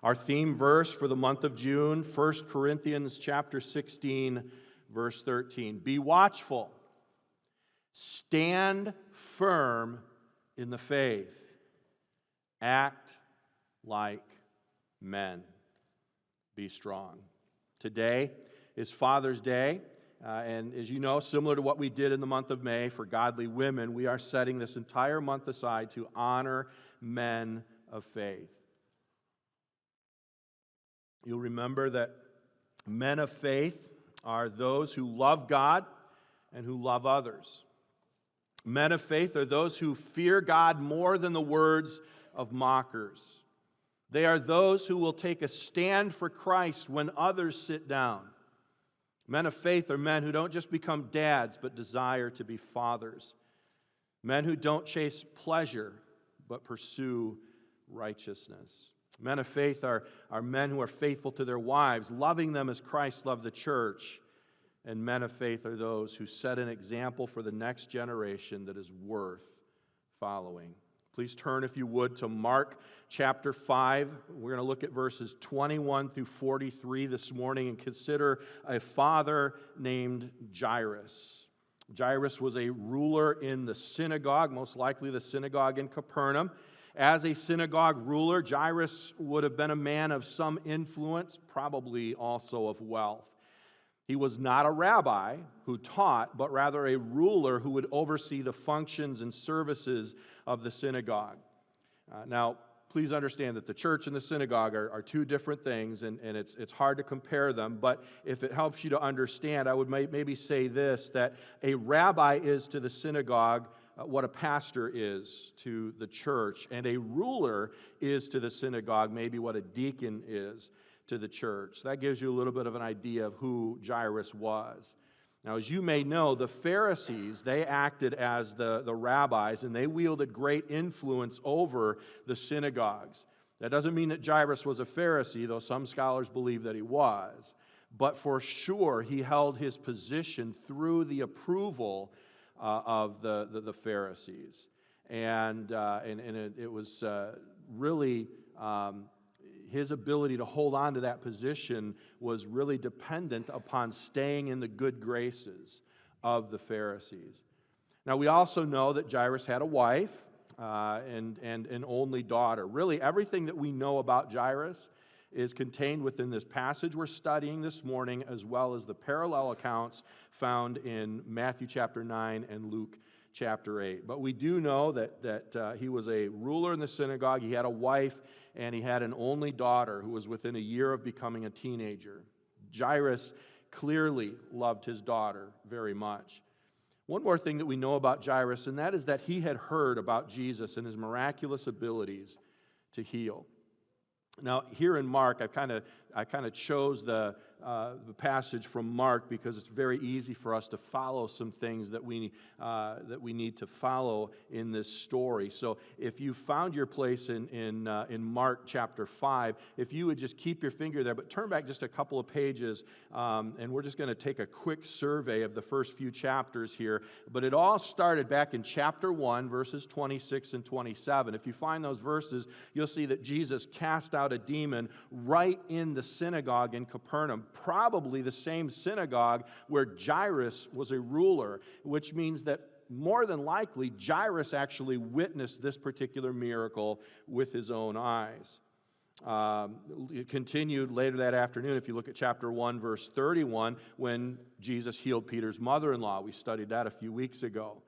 Our theme verse for the month of June, 1 Corinthians chapter 16, verse 13. Be watchful, stand firm in the faith, act like men. Be strong. Today is Father's Day, and as you know, similar to what we did in the month of May for godly women, we are setting this entire month aside to honor men of faith. You'll remember that men of faith are those who love God and who love others. Men of faith are those who fear God more than the words of mockers. They are those who will take a stand for Christ when others sit down. Men of faith are men who don't just become dads, but desire to be fathers. Men who don't chase pleasure, but pursue righteousness. Men of faith are men who are faithful to their wives, loving them as Christ loved the church. And men of faith are those who set an example for the next generation that is worth following. Please turn, if you would, to Mark chapter 5. We're going to look at verses 21 through 43 this morning and consider a father named Jairus. Jairus was a ruler in the synagogue, most likely the synagogue in Capernaum. As a synagogue ruler, Jairus would have been a man of some influence, probably also of wealth. He was not a rabbi who taught, but rather a ruler who would oversee the functions and services of the synagogue. Now, please understand that the church and the synagogue are two different things, and it's hard to compare them, but if it helps you to understand, I would maybe say this, that a rabbi is to the synagogue what a pastor is to the church, and a ruler is to the synagogue maybe what a deacon is to the church. That gives you a little bit of an idea of who Jairus was. Now, as you may know, the Pharisees, they acted as the rabbis, and they wielded great influence over the synagogues. That doesn't mean that Jairus was a Pharisee, though some scholars believe that he was. But for sure, he held his position through the approval of the Pharisees. And it was really... his ability to hold on to that position was really dependent upon staying in the good graces of the Pharisees. Now, we also know that Jairus had a wife and an only daughter. Really, everything that we know about Jairus is contained within this passage we're studying this morning, as well as the parallel accounts found in Matthew chapter 9 and Luke chapter 8. But we do know that he was a ruler in the synagogue, he had a wife, and he had an only daughter who was within a year of becoming a teenager. Jairus clearly loved his daughter very much. One more thing that we know about Jairus, and that is that he had heard about Jesus and his miraculous abilities to heal. Now, here in Mark, I kind of chose the passage from Mark because it's very easy for us to follow some things that we need to follow in this story. So, if you found your place in Mark chapter 5, if you would just keep your finger there, but turn back just a couple of pages, and we're just going to take a quick survey of the first few chapters here. But it all started back in chapter 1, verses 26 and 27. If you find those verses, you'll see that Jesus cast out a demon right in the synagogue in Capernaum, probably the same synagogue where Jairus was a ruler, which means that more than likely Jairus actually witnessed this particular miracle with his own eyes. It continued later that afternoon, if you look at chapter 1, verse 31, when Jesus healed Peter's mother-in-law. We studied that a few weeks ago.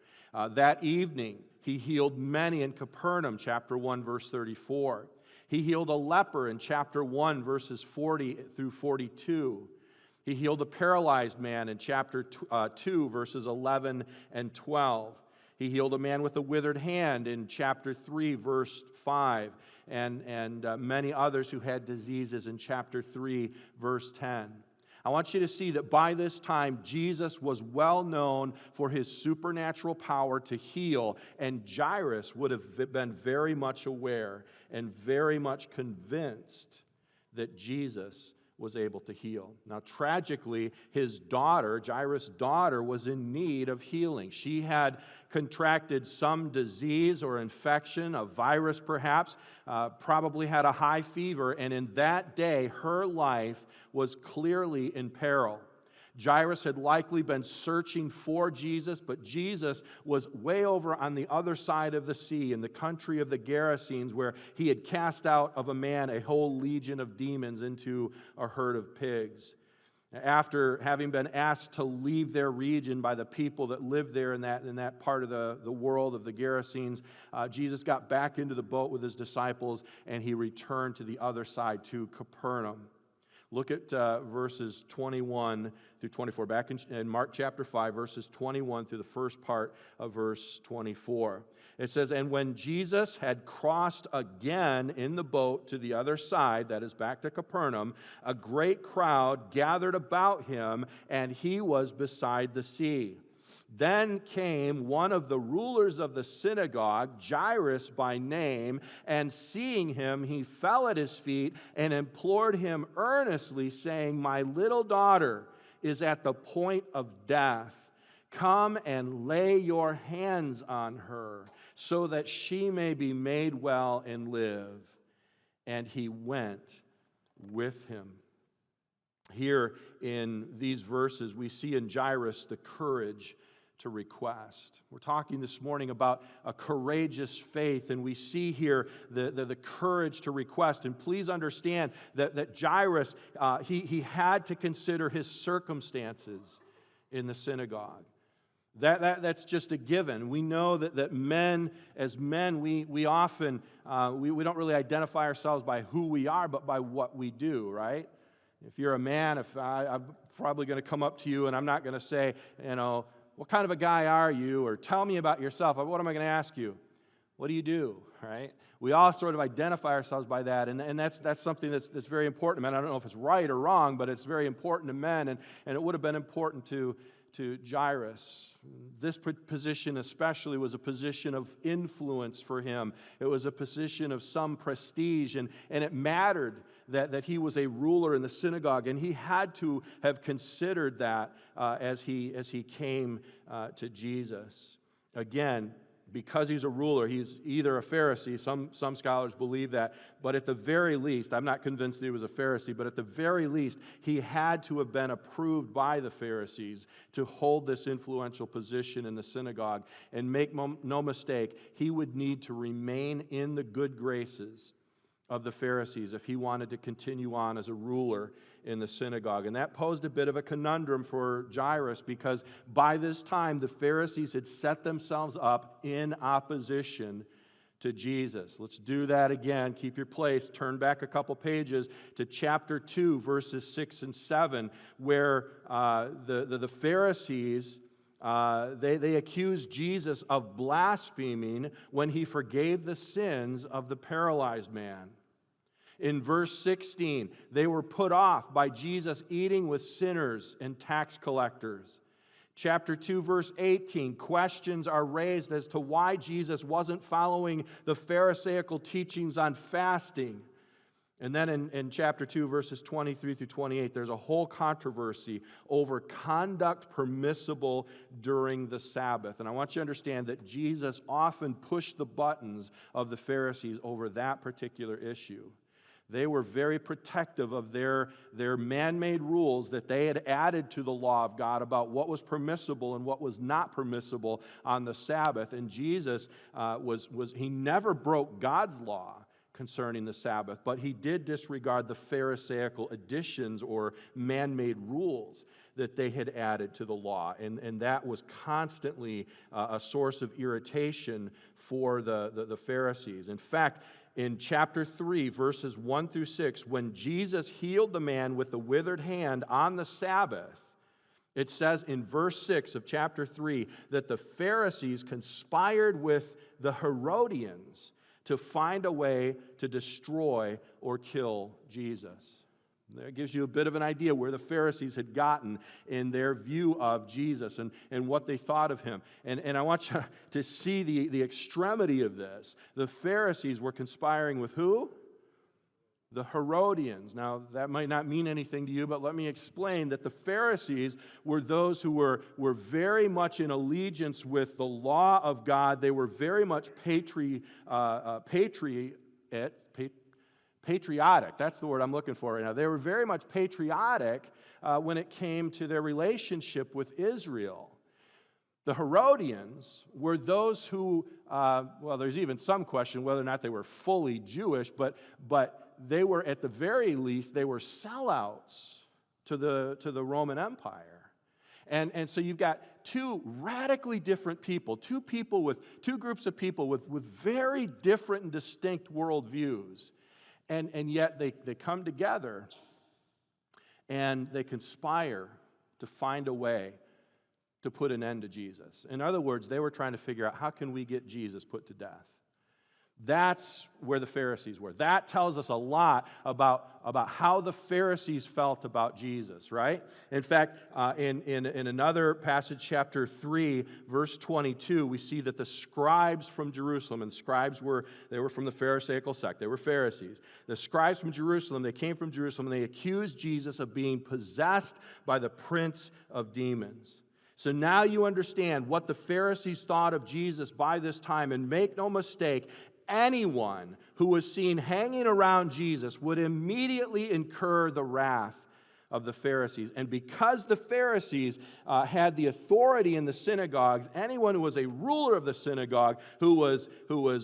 That evening, he healed many in Capernaum, chapter 1, verse 34. He healed a leper in chapter 1, verses 40 through 42. He healed a paralyzed man in chapter 2, verses 11 and 12. He healed a man with a withered hand in chapter 3, verse 5, and many others who had diseases in chapter 3, verse 10. I want you to see that by this time, Jesus was well known for his supernatural power to heal, and Jairus would have been very much aware and very much convinced that Jesus was able to heal. Now, tragically, his daughter, Jairus' daughter, was in need of healing. She had contracted some disease or infection, a virus perhaps, probably had a high fever, and in that day, her life was clearly in peril. Jairus had likely been searching for Jesus, but Jesus was way over on the other side of the sea in the country of the Gerasenes, where he had cast out of a man a whole legion of demons into a herd of pigs. After having been asked to leave their region by the people that lived there in that part of the world of the Gerasenes, Jesus got back into the boat with his disciples, and he returned to the other side, to Capernaum. Look at verses 21 through 24. Back in Mark chapter 5, verses 21 through the first part of verse 24. It says, "And when Jesus had crossed again in the boat to the other side," that is back to Capernaum, "a great crowd gathered about him, and he was beside the sea. Then came one of the rulers of the synagogue, Jairus by name, and seeing him, he fell at his feet and implored him earnestly, saying, 'My little daughter is at the point of death. Come and lay your hands on her, so that she may be made well and live.' And he went with him." Here in these verses, we see in Jairus the courage to request. We're talking this morning about a courageous faith, and we see here the courage to request. And please understand that Jairus, he had to consider his circumstances in the synagogue. That's just a given. We know that men, as men, we often, we don't really identify ourselves by who we are, but by what we do, right? If you're a man, if I'm probably going to come up to you and I'm not going to say, "What kind of a guy are you?" or "Tell me about yourself." What am I going to ask you? What do you do, right? We all sort of identify ourselves by that, and that's something that's very important to men. I don't know if it's right or wrong, but it's very important to men, and it would have been important to Jairus. This position especially was a position of influence for him. It was a position of some prestige, and it mattered that he was a ruler in the synagogue, and he had to have considered that as he came to Jesus. Again, because he's a ruler, he's either a Pharisee, some scholars believe that, but at the very least, I'm not convinced that he was a Pharisee, but at the very least, he had to have been approved by the Pharisees to hold this influential position in the synagogue. And make no mistake, he would need to remain in the good graces of the Pharisees if he wanted to continue on as a ruler in the synagogue. And that posed a bit of a conundrum for Jairus, because by this time the Pharisees had set themselves up in opposition to Jesus. Let's do that again. Keep your place. Turn back a couple pages to chapter 2, verses 6 and 7, where the Pharisees, they accused Jesus of blaspheming when he forgave the sins of the paralyzed man. In verse 16, they were put off by Jesus eating with sinners and tax collectors. Chapter 2, verse 18, questions are raised as to why Jesus wasn't following the Pharisaical teachings on fasting. And then in chapter 2, verses 23 through 28, there's a whole controversy over conduct permissible during the Sabbath. And I want you to understand that Jesus often pushed the buttons of the Pharisees over that particular issue. They were very protective of their man-made rules that they had added to the law of God about what was permissible and what was not permissible on the Sabbath. And Jesus he never broke God's law concerning the Sabbath, but he did disregard the Pharisaical additions or man-made rules that they had added to the law. And that was constantly a source of irritation for the Pharisees. In fact, in chapter 3, verses 1 through 6, when Jesus healed the man with the withered hand on the Sabbath, it says in verse 6 of chapter 3 that the Pharisees conspired with the Herodians to find a way to destroy or kill Jesus. That gives you a bit of an idea where the Pharisees had gotten in their view of Jesus and what they thought of him. And I want you to see the extremity of this. The Pharisees were conspiring with who? the Herodians. Now, that might not mean anything to you, but let me explain that the Pharisees were those who were very much in allegiance with the law of God. They were very much patriotic. That's the word I'm looking for right now. They were very much patriotic when it came to their relationship with Israel. The Herodians were those who, well, there's even some question whether or not they were fully Jewish, but they were, at the very least, they were sellouts to the Roman Empire. And so you've got two radically different people, two groups of people with very different and distinct worldviews. And yet they come together and they conspire to find a way to put an end to Jesus. In other words, they were trying to figure out, how can we get Jesus put to death? That's where the Pharisees were. That tells us a lot about how the Pharisees felt about Jesus, right? In fact, in another passage, chapter 3, verse 22, we see that the scribes from Jerusalem, and scribes were from the Pharisaical sect, they were Pharisees. The scribes from Jerusalem, they came from Jerusalem, and they accused Jesus of being possessed by the prince of demons. So now you understand what the Pharisees thought of Jesus by this time, and make no mistake, anyone who was seen hanging around Jesus would immediately incur the wrath of the Pharisees. And because the Pharisees had the authority in the synagogues, anyone who was a ruler of the synagogue who was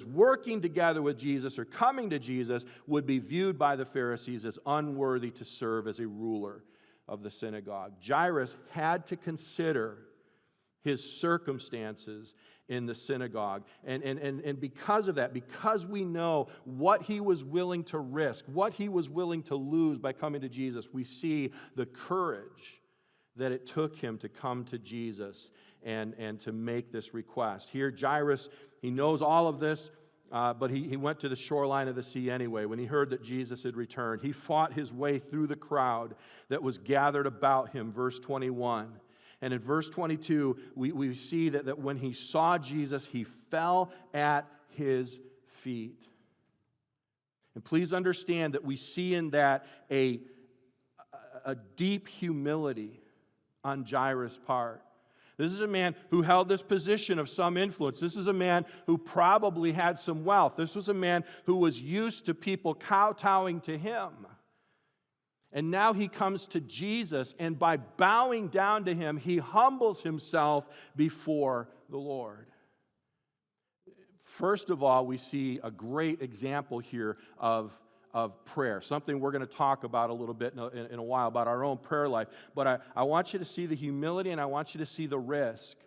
working together with Jesus or coming to Jesus would be viewed by the Pharisees as unworthy to serve as a ruler of the synagogue. Jairus had to consider his circumstances in the synagogue. And because of that, because we know what he was willing to risk, what he was willing to lose by coming to Jesus, we see the courage that it took him to come to Jesus and to make this request. Here, Jairus, he knows all of this, but he went to the shoreline of the sea anyway. When he heard that Jesus had returned, he fought his way through the crowd that was gathered about him, verse 21. And in verse 22, we see that when he saw Jesus, he fell at his feet. And please understand that we see in that a deep humility on Jairus' part. This is a man who held this position of some influence. This is a man who probably had some wealth. This was a man who was used to people kowtowing to him. And now he comes to Jesus, and by bowing down to him, he humbles himself before the Lord. First of all, we see a great example here of prayer, something we're going to talk about a little bit in a while, about our own prayer life. But I want you to see the humility, and I want you to see the risk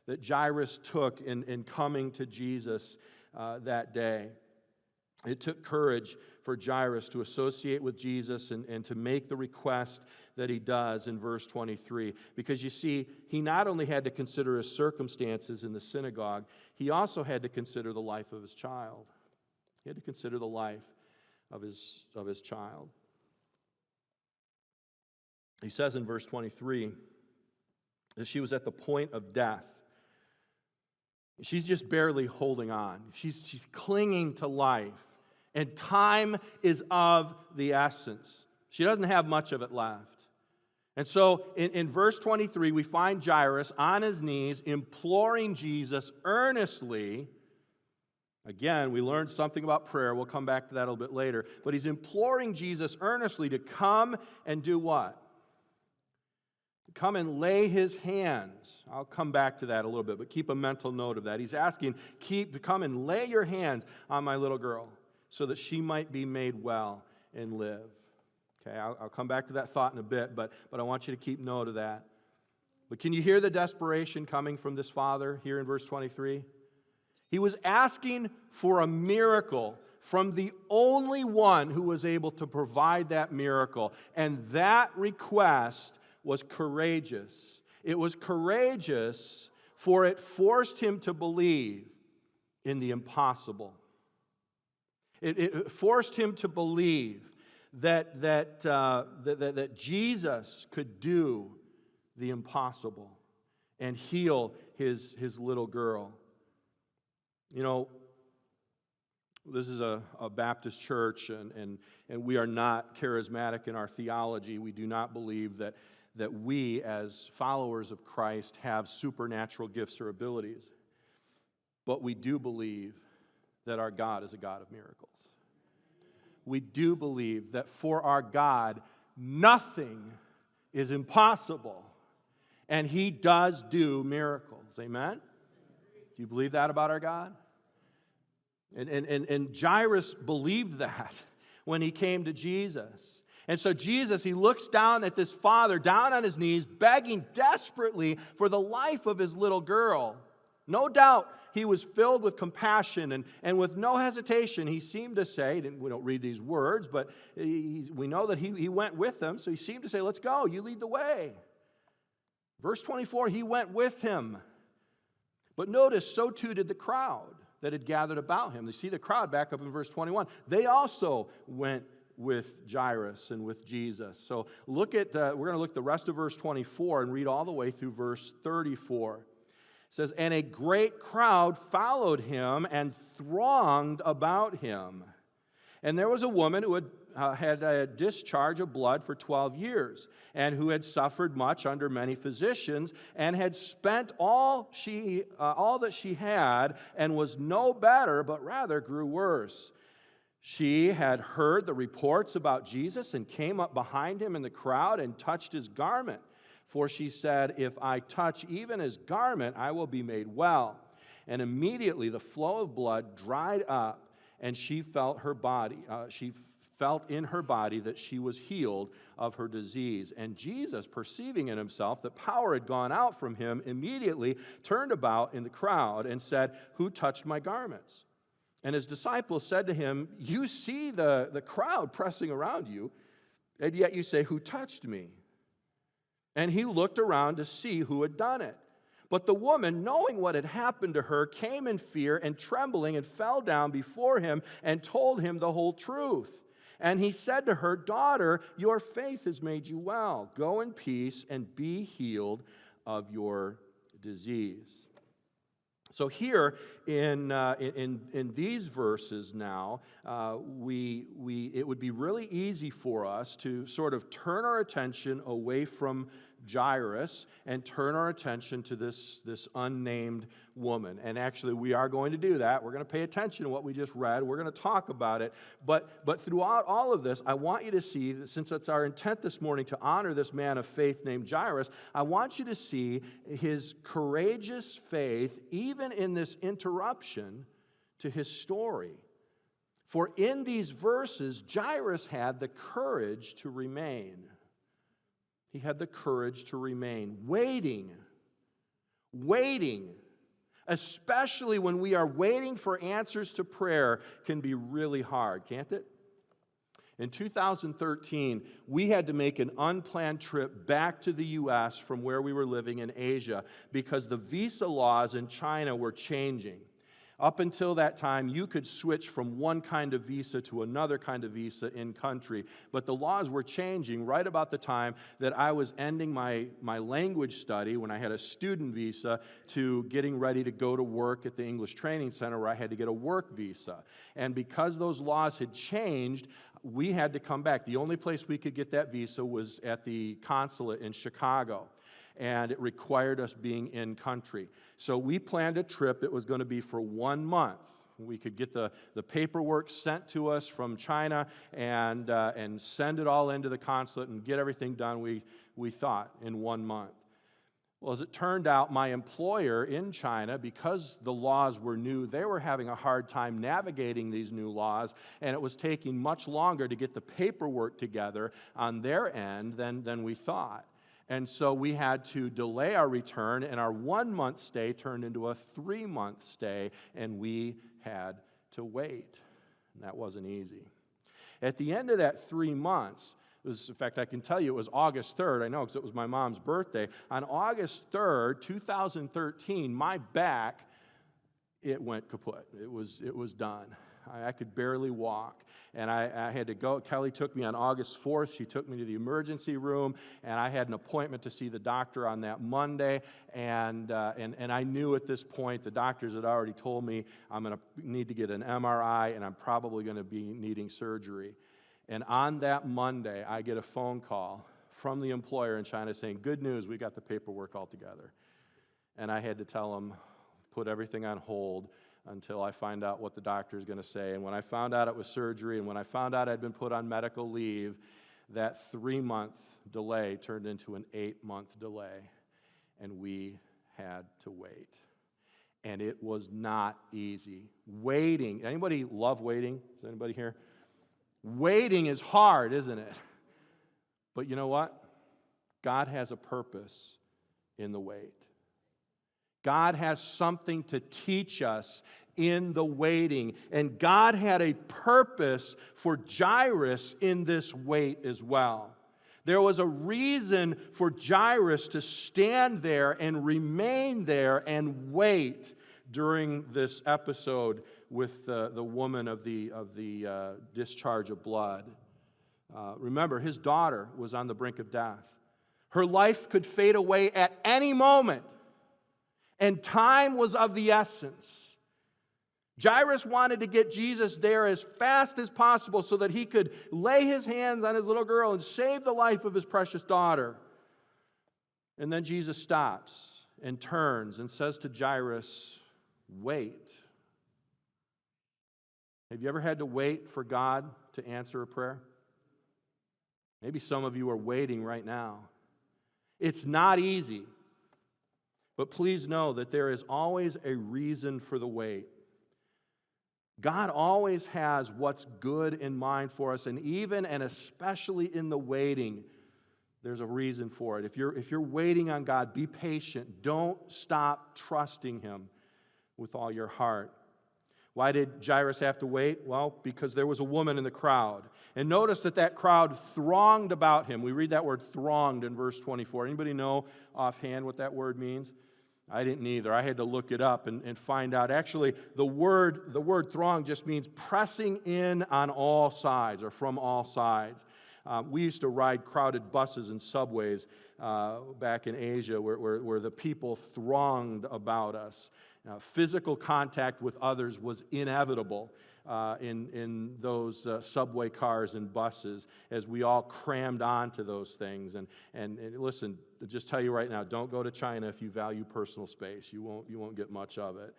that Jairus took in coming to Jesus that day. It took courage for Jairus to associate with Jesus and to make the request that he does in verse 23. Because you see, he not only had to consider his circumstances in the synagogue, he also had to consider the life of his child. He had to consider the life of his child. He says in verse 23 that she was at the point of death. She's just barely holding on. She's clinging to life. And time is of the essence. She doesn't have much of it left. And so in verse 23, we find Jairus on his knees imploring Jesus earnestly. Again, we learned something about prayer. We'll come back to that a little bit later. But he's imploring Jesus earnestly to come and do what? To come and lay his hands. I'll come back to that a little bit, but keep a mental note of that. He's asking, come and lay your hands on my little girl, so that she might be made well and live. Okay, I'll come back to that thought in a bit, but I want you to keep note of that. But can you hear the desperation coming from this father here in verse 23? He was asking for a miracle from the only one who was able to provide that miracle, and that request was courageous. It was courageous, for it forced him to believe in the impossible. It forced him to believe that Jesus could do the impossible and heal his little girl. You know, This is a Baptist church, and we are not charismatic in our theology. We do not believe that we, as followers of Christ, have supernatural gifts or abilities. But we do believe that our God is a God of miracles. We do believe that for our God, nothing is impossible, and He does do miracles. Amen? Do you believe that about our God? And Jairus believed that when he came to Jesus. And so Jesus, he looks down at this father, down on his knees, begging desperately for the life of his little girl. No doubt he was filled with compassion, and with no hesitation, he seemed to say, we don't read these words, but we know that he went with them, so he seemed to say, let's go, you lead the way. Verse 24, he went with him. But notice, so too did the crowd that had gathered about him. You see the crowd back up in verse 21. They also went with Jairus and with Jesus. So look at, we're going to look the rest of verse 24 and read all the way through verse 34. It says, and a great crowd followed him and thronged about him. And there was a woman who had a discharge of blood for 12 years, and who had suffered much under many physicians, and had spent all that she had, and was no better, but rather grew worse. She had heard the reports about Jesus, and came up behind him in the crowd, and touched his garment. For she said, if I touch even his garment, I will be made well. And immediately the flow of blood dried up, and she felt in her body that she was healed of her disease. And Jesus, perceiving in himself that power had gone out from him, immediately turned about in the crowd and said, who touched my garments? And his disciples said to him, you see the crowd pressing around you, and yet you say, who touched me? And he looked around to see who had done it. But the woman, knowing what had happened to her, came in fear and trembling, and fell down before him and told him the whole truth. And he said to her, daughter, your faith has made you well. Go in peace and be healed of your disease. So here in these verses now, it would be really easy for us to sort of turn our attention away from Jairus and turn our attention to this unnamed woman. And actually, we are going to do that. We're going to pay attention to what we just read. We're going to talk about it. But throughout all of this, I want you to see that since it's our intent this morning to honor this man of faith named Jairus, I want you to see his courageous faith even in this interruption to his story. For in these verses, Jairus had the courage to remain. He had the courage to remain, waiting, especially when we are waiting for answers to prayer, can be really hard, can't it? In 2013, we had to make an unplanned trip back to the U.S. from where we were living in Asia because the visa laws in China were changing. Up until that time, you could switch from one kind of visa to another kind of visa in country. But the laws were changing right about the time that I was ending my language study when I had a student visa to getting ready to go to work at the English Training Center where I had to get a work visa. And because those laws had changed, we had to come back. The only place we could get that visa was at the consulate in Chicago. And it required us being in country. So we planned a trip that was going to be for 1 month. We could get the paperwork sent to us from China and send it all into the consulate and get everything done, we thought, in 1 month. Well, as it turned out, my employer in China, because the laws were new, they were having a hard time navigating these new laws, and it was taking much longer to get the paperwork together on their end than we thought. And so we had to delay our return, and our 1 month stay turned into a 3-month stay, and we had to wait. And that wasn't easy. At the end of that 3 months, in fact, I can tell you it was August 3rd, I know because it was my mom's birthday. On August 3rd, 2013, my back, it went kaput. It was done. I could barely walk. And I had to go. Kelly took me on August 4th. She took me to the emergency room, and I had an appointment to see the doctor on that Monday. And I knew at this point, the doctors had already told me I'm going to need to get an MRI, and I'm probably going to be needing surgery. And on that Monday, I get a phone call from the employer in China saying, good news, we got the paperwork all together. And I had to tell them, put everything on hold until I find out what the doctor is going to say. And when I found out it was surgery, and when I found out I'd been put on medical leave, that 3-month delay turned into an 8-month delay, and we had to wait. And it was not easy. Waiting. Anybody love waiting? Is anybody here? Waiting is hard, isn't it? But you know what? God has a purpose in the wait. God has something to teach us in the waiting. And God had a purpose for Jairus in this wait as well. There was a reason for Jairus to stand there and remain there and wait during this episode with the woman of the discharge of blood. Remember, his daughter was on the brink of death. Her life could fade away at any moment. And time was of the essence. Jairus wanted to get Jesus there as fast as possible so that he could lay his hands on his little girl and save the life of his precious daughter. And then Jesus stops and turns and says to Jairus, wait. Have you ever had to wait for God to answer a prayer? Maybe some of you are waiting right now. It's not easy. But please know that there is always a reason for the wait. God always has what's good in mind for us, and even and especially in the waiting, there's a reason for it. If you're waiting on God, be patient. Don't stop trusting Him with all your heart. Why did Jairus have to wait? Well, because there was a woman in the crowd. And notice that crowd thronged about him. We read that word thronged in verse 24. Anybody know offhand what that word means? I didn't either. I had to look it up and find out. Actually, the word throng just means pressing in on all sides or from all sides. We used to ride crowded buses and subways back in Asia where the people thronged about us. Physical contact with others was inevitable in those subway cars and buses as we all crammed onto those things. And listen, to just tell you right now, don't go to China if you value personal space. You won't get much of it.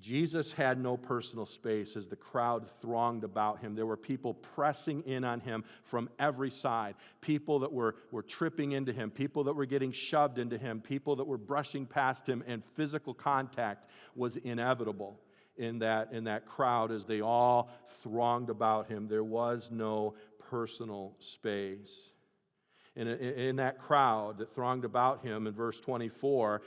Jesus had no personal space as the crowd thronged about him. There were people pressing in on him from every side. People that were tripping into him. People that were getting shoved into him. People that were brushing past him. And physical contact was inevitable in that crowd as they all thronged about him. There was no personal space. In that crowd that thronged about him, in verse 24,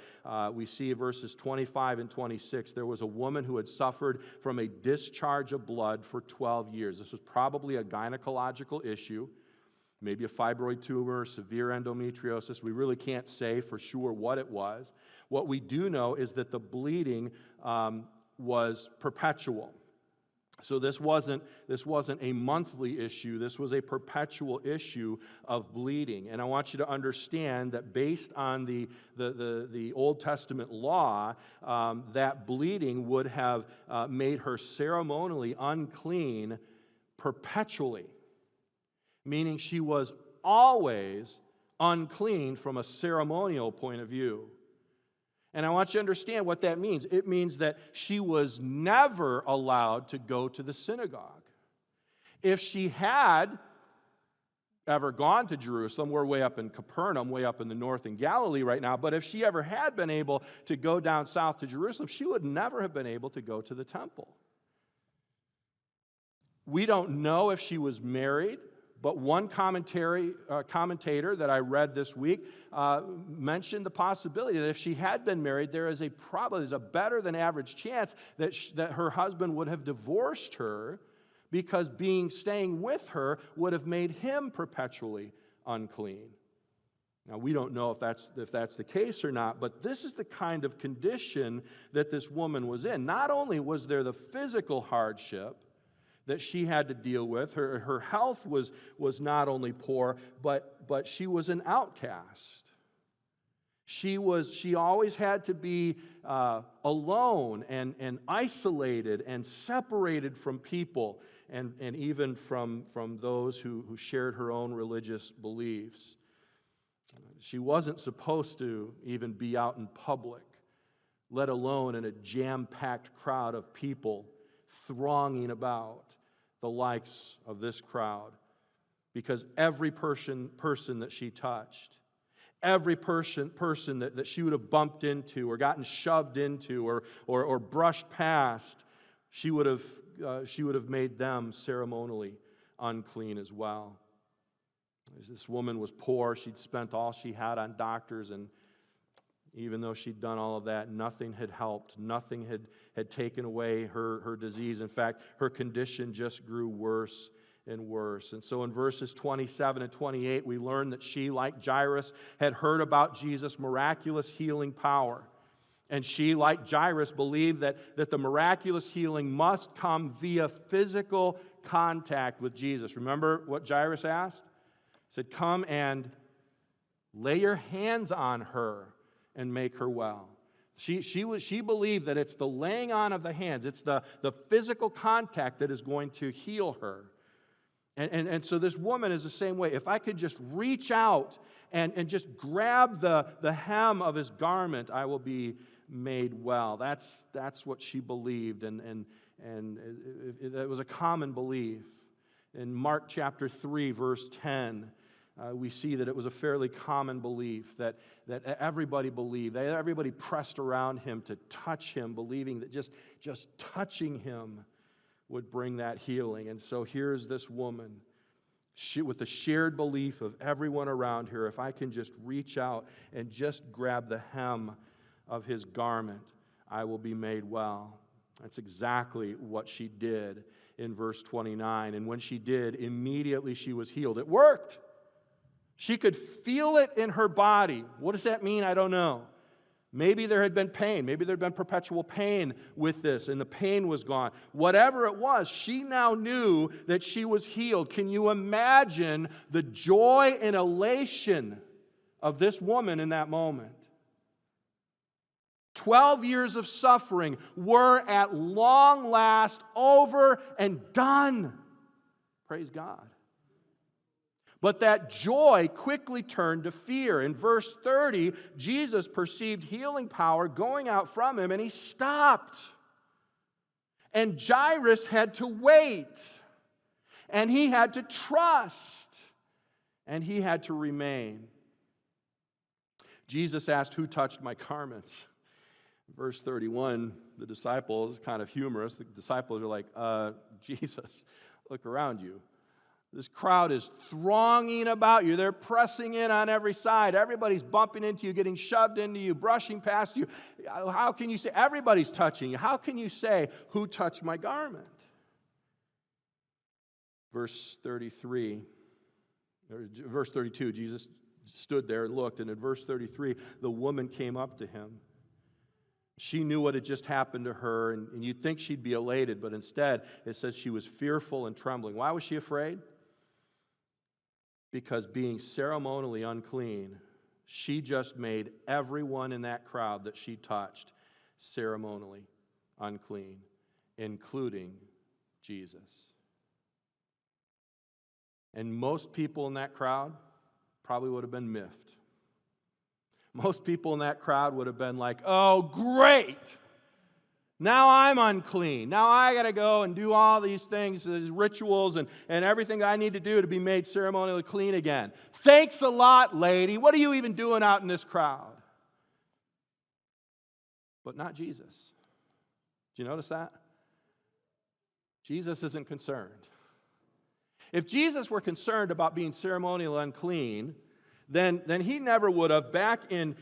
we see verses 25 and 26, there was a woman who had suffered from a discharge of blood for 12 years. This was probably a gynecological issue, maybe a fibroid tumor, severe endometriosis. We really can't say for sure what it was. What we do know is that the bleeding was perpetual. So this wasn't a monthly issue. This was a perpetual issue of bleeding. And I want you to understand that based on the Old Testament law, that bleeding would have made her ceremonially unclean perpetually, meaning she was always unclean from a ceremonial point of view. And I want you to understand what that means. It means that she was never allowed to go to the synagogue. If she had ever gone to Jerusalem, we're way up in Capernaum, way up in the north in Galilee right now, but if she ever had been able to go down south to Jerusalem, she would never have been able to go to the temple. We don't know if she was married, but one commentator that I read this week mentioned the possibility that if she had been married, there's a better than average chance that her husband would have divorced her because staying with her would have made him perpetually unclean. Now, we don't know if that's the case or not, but this is the kind of condition that this woman was in. Not only was there the physical hardship that she had to deal with, her health was not only poor, but she was an outcast. She always had to be alone and isolated and separated from people and even from those who shared her own religious beliefs. She wasn't supposed to even be out in public, let alone in a jam-packed crowd of people thronging about the likes of this crowd. Because every person that she touched, every person that she would have bumped into or gotten shoved into or brushed past, she would have made them ceremonially unclean as well. This woman was poor. She'd spent all she had on doctors, and even though she'd done all of that, nothing had helped. Nothing had taken away her disease. In fact, her condition just grew worse and worse. And so in verses 27 and 28, we learn that she, like Jairus, had heard about Jesus' miraculous healing power. And she, like Jairus, believed that the miraculous healing must come via physical contact with Jesus. Remember what Jairus asked? He said, "Come and lay your hands on her and make her well." She believed that it's the laying on of the hands, it's the physical contact that is going to heal her. And so this woman is the same way. If I could just reach out and just grab the hem of his garment, I will be made well. That's what she believed, and it was a common belief. In Mark chapter 3, verse 10, we see that it was a fairly common belief that everybody believed. Everybody pressed around him to touch him, believing that just touching him would bring that healing. And so here's this woman with the shared belief of everyone around her. If I can just reach out and just grab the hem of his garment, I will be made well. That's exactly what she did in verse 29. And when she did, immediately she was healed. It worked. She could feel it in her body. What does that mean? I don't know. Maybe there had been pain. Maybe there had been perpetual pain with this, and the pain was gone. Whatever it was, she now knew that she was healed. Can you imagine the joy and elation of this woman in that moment? 12 years of suffering were at long last over and done. Praise God. But that joy quickly turned to fear. In verse 30, Jesus perceived healing power going out from him, and he stopped. And Jairus had to wait. And he had to trust. And he had to remain. Jesus asked, "Who touched my garments?" Verse 31, the disciples, kind of humorous, the disciples are like, Jesus, look around you. This crowd is thronging about you. They're pressing in on every side. Everybody's bumping into you, getting shoved into you, brushing past you. How can you say, everybody's touching you? How can you say, "Who touched my garment?" Verse 33, or verse 32, Jesus stood there and looked, and in verse 33, the woman came up to him. She knew what had just happened to her, and you'd think she'd be elated, but instead it says she was fearful and trembling. Why was she afraid? Because being ceremonially unclean, she just made everyone in that crowd that she touched ceremonially unclean, including Jesus. And most people in that crowd probably would have been miffed. Most people in that crowd would have been like, "Oh, great! Now I'm unclean. Now I got to go and do all these things, these rituals and everything I need to do to be made ceremonially clean again. Thanks a lot, lady. What are you even doing out in this crowd?" But not Jesus. Do you notice that? Jesus isn't concerned. If Jesus were concerned about being ceremonially unclean, then he never would have, back in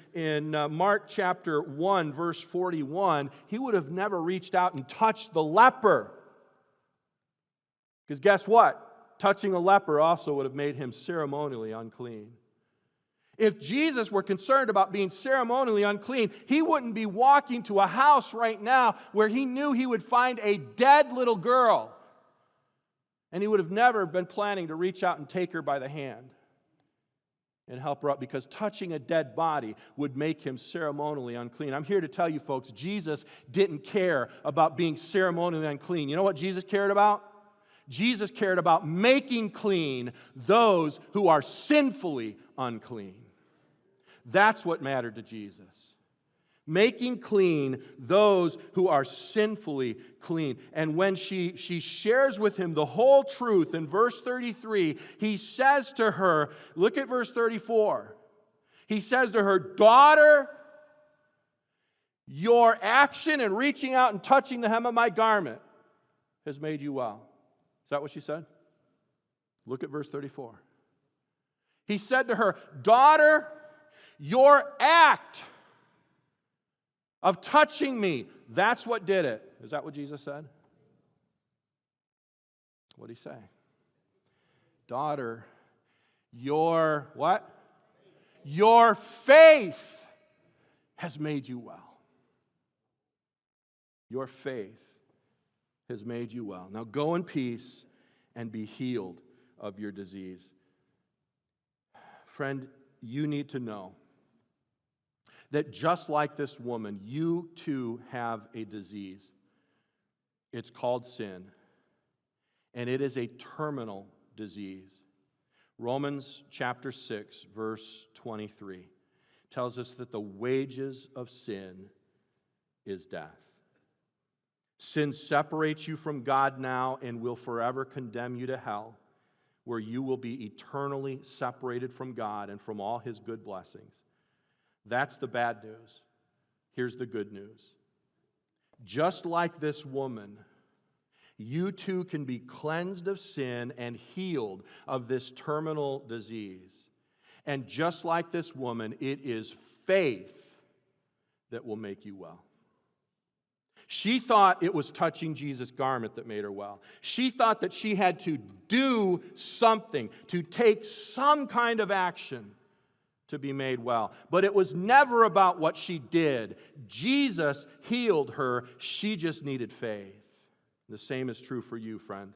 Mark chapter 1, verse 41, he would have never reached out and touched the leper. Because guess what? Touching a leper also would have made him ceremonially unclean. If Jesus were concerned about being ceremonially unclean, he wouldn't be walking to a house right now where he knew he would find a dead little girl. And he would have never been planning to reach out and take her by the hand and help her up, because touching a dead body would make him ceremonially unclean. I'm here to tell you, folks, Jesus didn't care about being ceremonially unclean. You know what Jesus cared about? Jesus cared about making clean those who are sinfully unclean. That's what mattered to Jesus. Making clean those who are sinfully clean. And when she shares with him the whole truth in verse 33, he says to her, look at verse 34. He says to her, "Daughter, your action in reaching out and touching the hem of my garment has made you well." Is that what she said? Look at verse 34. He said to her, "Daughter, your act of touching me, that's what did it." Is that what Jesus said? What did he say? "Daughter, your" what? "Your faith has made you well." Your faith has made you well. Now go in peace and be healed of your disease. Friend, you need to know that just like this woman, you too have a disease. It's called sin, and it is a terminal disease. Romans chapter 6, verse 23 tells us that the wages of sin is death. Sin separates you from God now and will forever condemn you to hell, where you will be eternally separated from God and from all His good blessings. That's the bad news. Here's the good news. Just like this woman, you too can be cleansed of sin and healed of this terminal disease. And just like this woman, it is faith that will make you well. She thought it was touching Jesus' garment that made her well. She thought that she had to do something, to take some kind of action to be made well. But it was never about what she did. Jesus healed her. She just needed faith. The same is true for you, friend.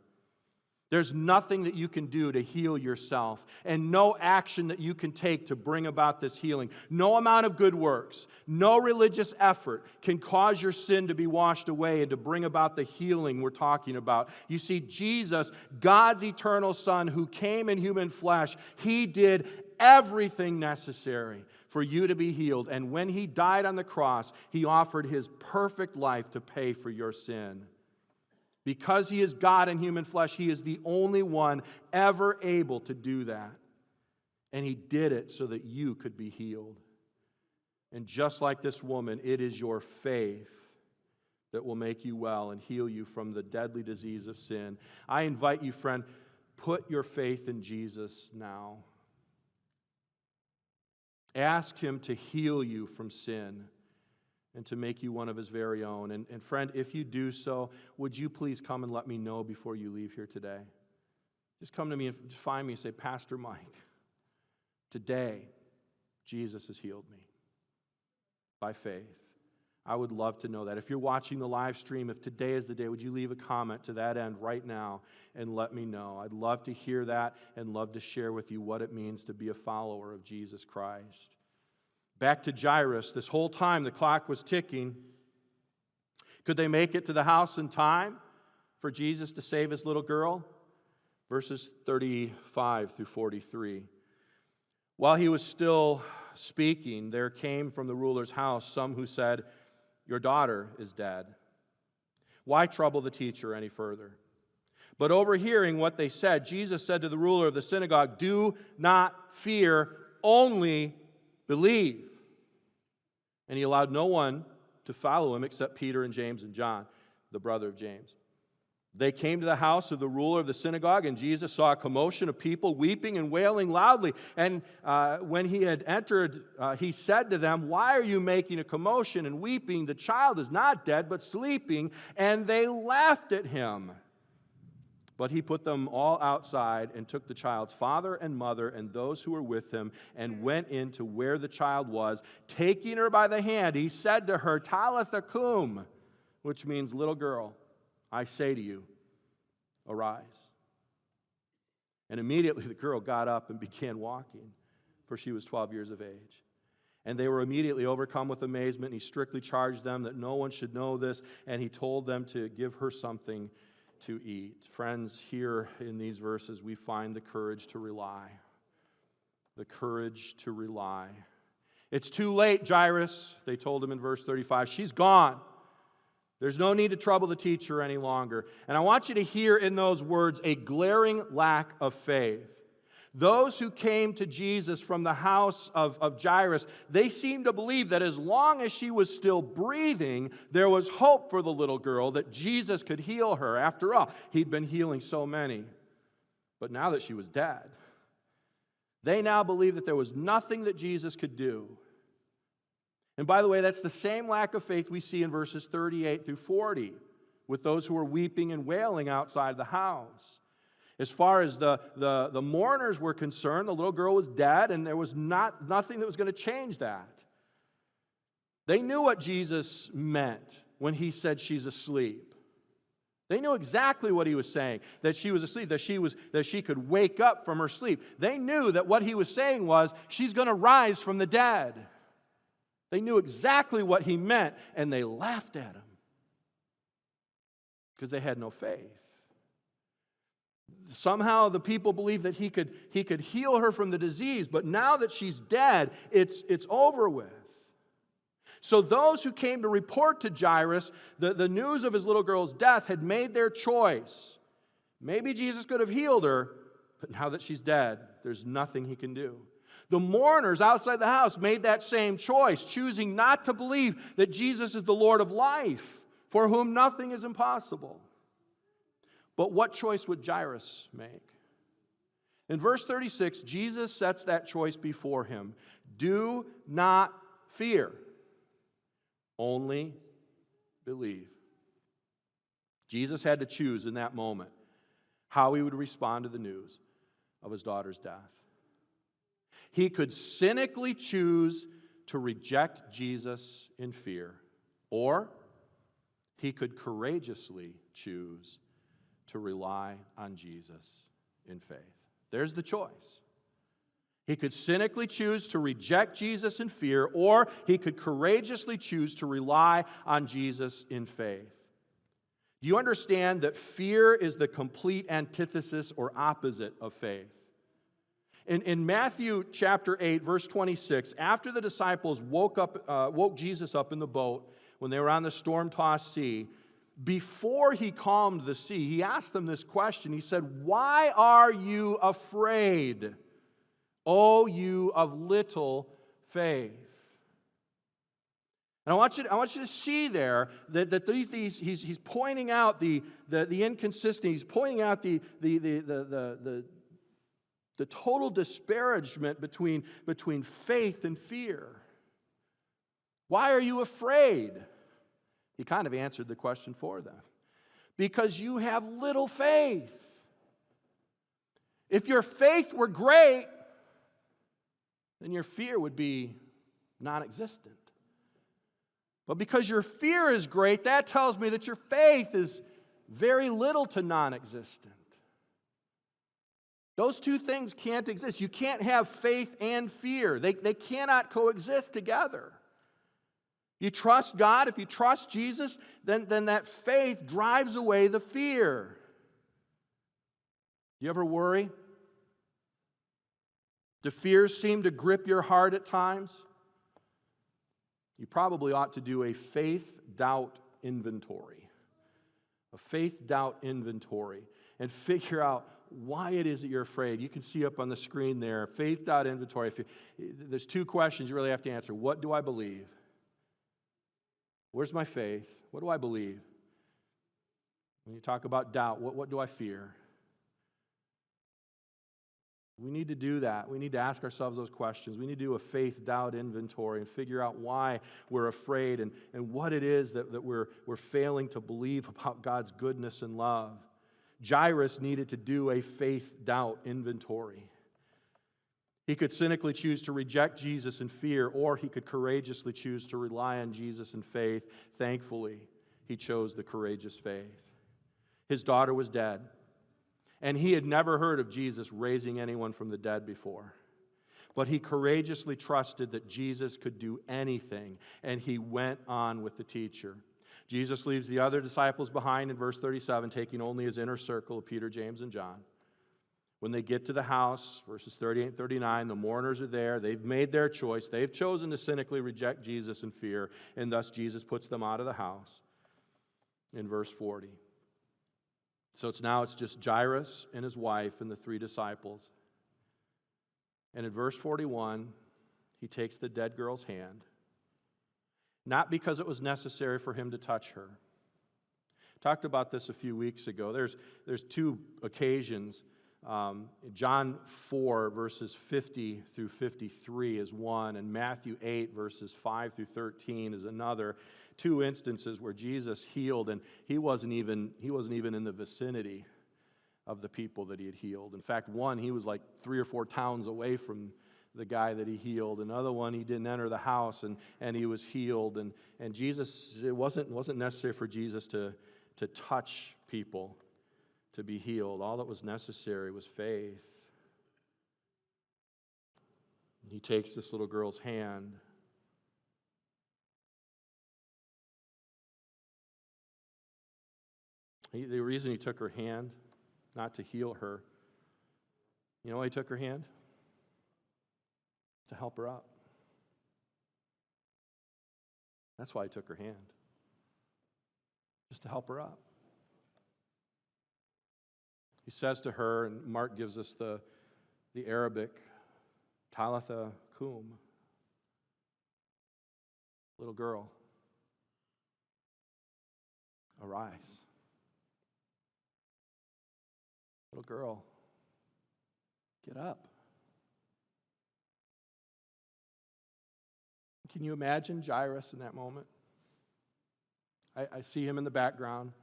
There's nothing that you can do to heal yourself, and no action that you can take to bring about this healing. No amount of good works, no religious effort can cause your sin to be washed away and to bring about the healing we're talking about. You see, Jesus, God's eternal Son, who came in human flesh, He did everything necessary for you to be healed. And when He died on the cross, He offered His perfect life to pay for your sin. Because He is God in human flesh, He is the only one ever able to do that. And He did it so that you could be healed. And just like this woman, it is your faith that will make you well and heal you from the deadly disease of sin. I invite you, friend, put your faith in Jesus now. Ask Him to heal you from sin and to make you one of His very own. And friend, if you do so, would you please come and let me know before you leave here today? Just come to me and find me and say, "Pastor Mike, today Jesus has healed me by faith." I would love to know that. If you're watching the live stream, if today is the day, would you leave a comment to that end right now and let me know? I'd love to hear that and love to share with you what it means to be a follower of Jesus Christ. Back to Jairus, this whole time the clock was ticking. Could they make it to the house in time for Jesus to save his little girl? Verses 35 through 43. While he was still speaking, there came from the ruler's house some who said, "Your daughter is dead. Why trouble the teacher any further?" But overhearing what they said, Jesus said to the ruler of the synagogue, "Do not fear, only believe." And he allowed no one to follow him except Peter and James and John, the brother of James. They came to the house of the ruler of the synagogue, and Jesus saw a commotion of people weeping and wailing loudly. And when he had entered, he said to them, "Why are you making a commotion and weeping? The child is not dead, but sleeping." And they laughed at him. But he put them all outside and took the child's father and mother and those who were with him and went in to where the child was. Taking her by the hand, he said to her, Talitha cum, which means, little girl, I say to you, arise. And immediately the girl got up and began walking, for she was 12 years of age. And they were immediately overcome with amazement. And he strictly charged them that no one should know this, and he told them to give her something to eat. Friends, here in these verses we find the courage to rely. The courage to rely. It's too late, Jairus, they told him in verse 35. She's gone. There's no need to trouble the teacher any longer. And I want you to hear in those words a glaring lack of faith. Those who came to Jesus from the house of Jairus, they seemed to believe that as long as she was still breathing, there was hope for the little girl, that Jesus could heal her. After all, he'd been healing so many. But now that she was dead, they now believed that there was nothing that Jesus could do. And by the way, that's the same lack of faith we see in verses 38 through 40 with those who were weeping and wailing outside the house. As far as the mourners were concerned, the little girl was dead, and there was nothing that was going to change that. They knew what Jesus meant when he said she's asleep. They knew exactly what he was saying, that she was asleep, that she could wake up from her sleep. They knew that what he was saying was she's going to rise from the dead. They knew exactly what he meant, and they laughed at him because they had no faith. Somehow the people believed that he could heal her from the disease, but now that she's dead, it's over with. So those who came to report to Jairus the news of his little girl's death had made their choice. Maybe Jesus could have healed her, but now that she's dead, there's nothing he can do. The mourners outside the house made that same choice, choosing not to believe that Jesus is the Lord of life, for whom nothing is impossible. But what choice would Jairus make? In verse 36, Jesus sets that choice before him. Do not fear, only believe. Jesus had to choose in that moment how he would respond to the news of his daughter's death. He could cynically choose to reject Jesus in fear, or he could courageously choose to rely on Jesus in faith. There's the choice. He could cynically choose to reject Jesus in fear, or he could courageously choose to rely on Jesus in faith. Do you understand that fear is the complete antithesis or opposite of faith? In Matthew chapter 8, verse 26, after the disciples woke Jesus up in the boat when they were on the storm-tossed sea, before he calmed the sea, he asked them this question. He said, "Why are you afraid, O you of little faith?" And I want you to see there that he's pointing out the inconsistency. He's pointing out the total disparagement between faith and fear. Why are you afraid? He kind of answered the question for them. Because you have little faith. If your faith were great, then your fear would be non-existent. But because your fear is great, that tells me that your faith is very little to non-existent. Those two things can't exist. You can't have faith and fear. They cannot coexist together. You trust God, if you trust Jesus, then that faith drives away the fear. Do you ever worry? Do fears seem to grip your heart at times? You probably ought to do a faith-doubt inventory. A faith-doubt inventory. And figure out why it is that you're afraid. You can see up on the screen there, faith-doubt inventory. There's two questions you really have to answer. What do I believe? Where's my faith? What do I believe? When you talk about doubt, what do I fear? We need to do that. We need to ask ourselves those questions. We need to do a faith-doubt inventory and figure out why we're afraid and what it is that we're failing to believe about God's goodness and love. Jairus needed to do a faith doubt inventory. He could cynically choose to reject Jesus in fear, or he could courageously choose to rely on Jesus in faith. Thankfully, he chose the courageous faith. His daughter was dead, and he had never heard of Jesus raising anyone from the dead before. But he courageously trusted that Jesus could do anything, and he went on with the teacher. Jesus leaves the other disciples behind in verse 37, taking only his inner circle of Peter, James, and John. When they get to the house, verses 38 and 39, the mourners are there. They've made their choice. They've chosen to cynically reject Jesus in fear, and thus Jesus puts them out of the house in verse 40. So it's just Jairus and his wife and the 3 disciples. And in verse 41, he takes the dead girl's hand, not because it was necessary for him to touch her. Talked about this a few weeks ago. There's 2 occasions. John 4, verses 50 through 53 is one, and Matthew 8, verses 5 through 13 is another. 2 instances where Jesus healed, and he wasn't even in the vicinity of the people that he had healed. In fact, one, he was like 3 or 4 towns away from the guy that he healed. Another one, he didn't enter the house, and he was healed. And Jesus, it wasn't necessary for Jesus to touch people to be healed. All that was necessary was faith. He takes this little girl's hand. The reason he took her hand, not to heal her, you know why he took her hand? To help her up. That's why he took her hand. Just to help her up. He says to her, and Mark gives us the Arabic, Talitha Kum, little girl, arise. Little girl, get up. Can you imagine Jairus in that moment? I see him in the background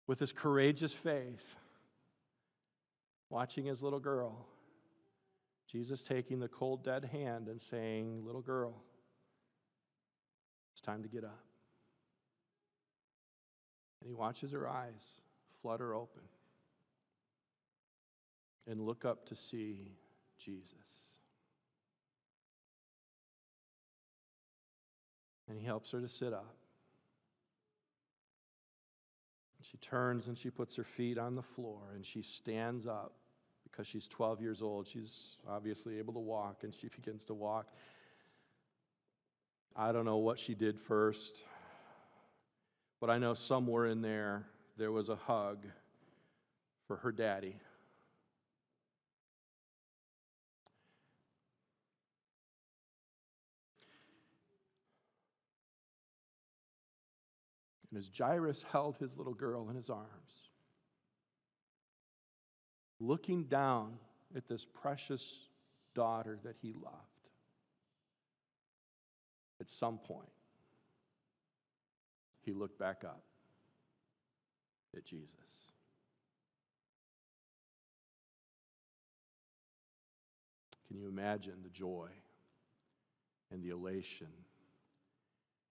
with his courageous faith, watching his little girl. Jesus taking the cold, dead hand and saying, little girl, it's time to get up. And he watches her eyes flutter open and look up to see Jesus. And he helps her to sit up. She turns and she puts her feet on the floor and she stands up because she's 12 years old. She's obviously able to walk, and she begins to walk. I don't know what she did first, but I know somewhere in there was a hug for her daddy. And as Jairus held his little girl in his arms, looking down at this precious daughter that he loved, at some point, he looked back up at Jesus. Can you imagine the joy and the elation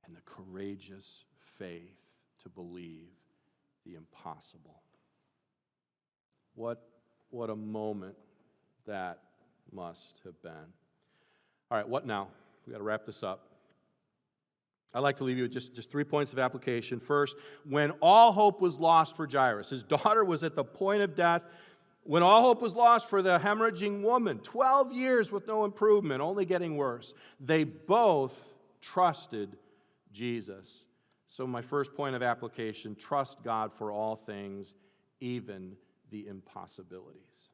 and the courageous faith to believe the impossible? What a moment that must have been. All right, what now? We've got to wrap this up. I'd like to leave you with just 3 points of application. First, when all hope was lost for Jairus, his daughter was at the point of death. When all hope was lost for the hemorrhaging woman, 12 years with no improvement, only getting worse, they both trusted Jesus. So my first point of application, trust God for all things, even the impossibilities.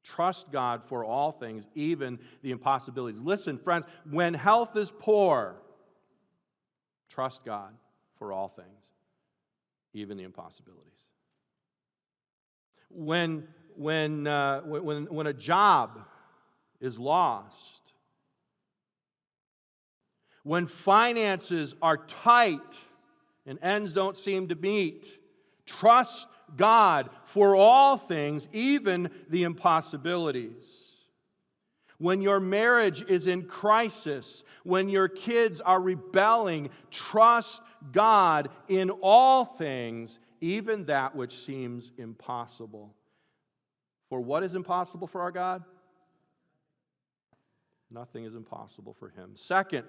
Trust God for all things, even the impossibilities. Listen, friends, when health is poor, trust God for all things, even the impossibilities. When a job is lost, when finances are tight and ends don't seem to meet, Trust God for all things, even the impossibilities. When your marriage is in crisis, when your kids are rebelling, trust God in all things, even that which seems impossible. For what is impossible for our God? Nothing is impossible for Him. Second,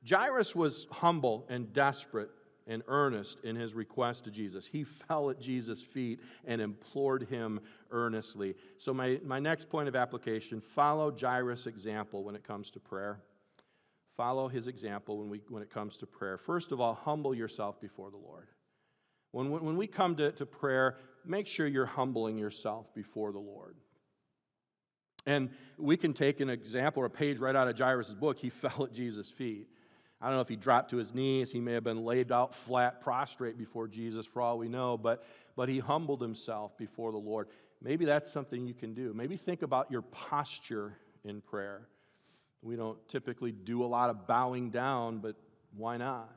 Jairus was humble and desperate and earnest in his request to Jesus. He fell at Jesus' feet and implored Him earnestly. So my next point of application, follow Jairus' example when it comes to prayer. Follow his example when it comes to prayer. First of all, humble yourself before the Lord. When we come to prayer, make sure you're humbling yourself before the Lord. And we can take an example or a page right out of Jairus' book. He fell at Jesus' feet. I don't know if he dropped to his knees. He may have been laid out flat, prostrate before Jesus, for all we know. But he humbled himself before the Lord. Maybe that's something you can do. Maybe think about your posture in prayer. We don't typically do a lot of bowing down, but why not?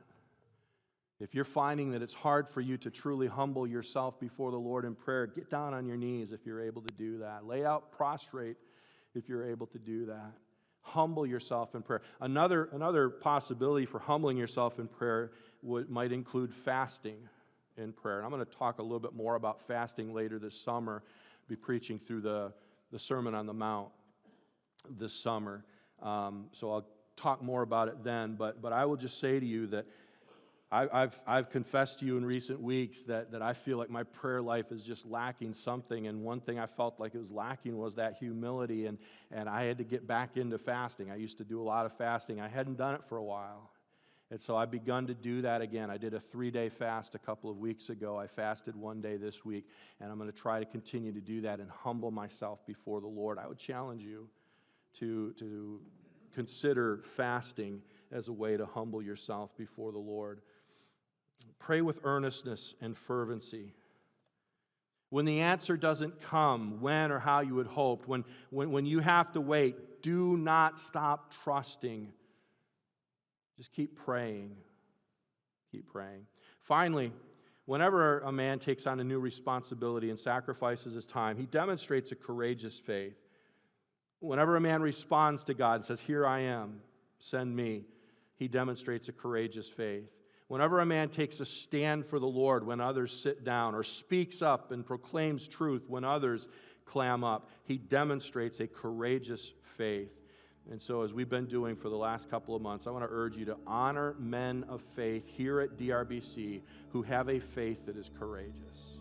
If you're finding that it's hard for you to truly humble yourself before the Lord in prayer, get down on your knees if you're able to do that. Lay out prostrate if you're able to do that. Humble yourself in prayer. Another possibility for humbling yourself in prayer might include fasting in prayer. And I'm going to talk a little bit more about fasting later this summer. I'll be preaching through the Sermon on the Mount this summer. So I'll talk more about it then. But I will just say to you that I've confessed to you in recent weeks that I feel like my prayer life is just lacking something, and one thing I felt like it was lacking was that humility, and I had to get back into fasting. I used to do a lot of fasting. I hadn't done it for a while, and so I've begun to do that again. I did a 3-day fast a couple of weeks ago. I fasted 1 day this week, and I'm going to try to continue to do that and humble myself before the Lord. I would challenge you to consider fasting as a way to humble yourself before the Lord. Pray with earnestness and fervency. When the answer doesn't come when or how you had hoped, when you have to wait, do not stop trusting. Just keep praying. Keep praying. Finally, whenever a man takes on a new responsibility and sacrifices his time, he demonstrates a courageous faith. Whenever a man responds to God and says, "Here I am, send me," he demonstrates a courageous faith. Whenever a man takes a stand for the Lord when others sit down, or speaks up and proclaims truth when others clam up, he demonstrates a courageous faith. And so, as we've been doing for the last couple of months, I want to urge you to honor men of faith here at DRBC who have a faith that is courageous.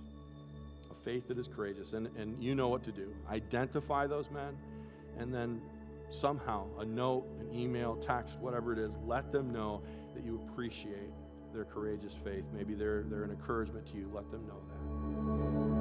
A faith that is courageous. And you know what to do. Identify those men, and then somehow, a note, an email, text, whatever it is, let them know that you appreciate their courageous faith. Maybe they're an encouragement to you. Let them know that.